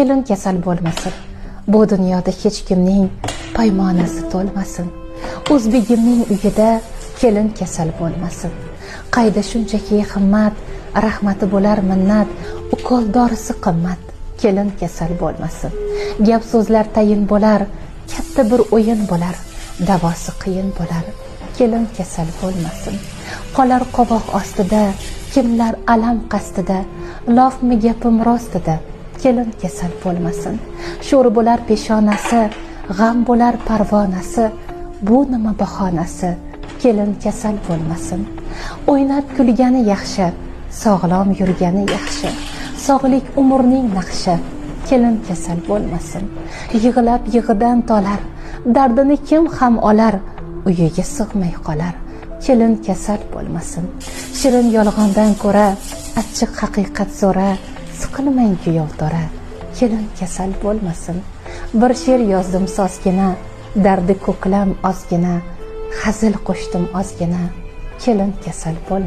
kelin kasal bo'lmasin. Bu dunyoda hech kimning paymonasi to'lmasin. O'zbegimning uyida kelin kasal bo'lmasin. Qayda shunchaki himmat, rahmati bo'lar minnat, ukol dorisi qimmat. Kelin kasal bo'lmasin. Gap so'zlar tayin bo'lar, katta bir o'yin bo'lar, davosi qiyin bo'lar. Kelin kasal bo'lmasin. Qolar qovoq ostida, kimlar alam qasdida, lofmi gapim rostida. Kelin kasal bo'lmasin. Sho'r bo'lar peshonasi, g'am bo'lar parvonasi, bu nima bahonasi? Kelin kasal bo'lmasin. O'ynab kulgani yaxshi, sog'lom yurgani yaxshi. Sog'lik umrning naqshi. Kelin kasal bo'lmasin. Yig'lab yig'idan tolar, dardini kim ham olar, uyiga sig'may qolar. Kelin kasal bo'lmasin. Shirin yolg'ondan ko'ra achchiq haqiqat so'ra. Siqilmang kuyovtora, kelin kasal bo'lmasin. Bir she'r yozdim sozgina, dardi ko'klam ozgina, hazil qo'shdim ozgina. Kelin kasal bo'lmasin.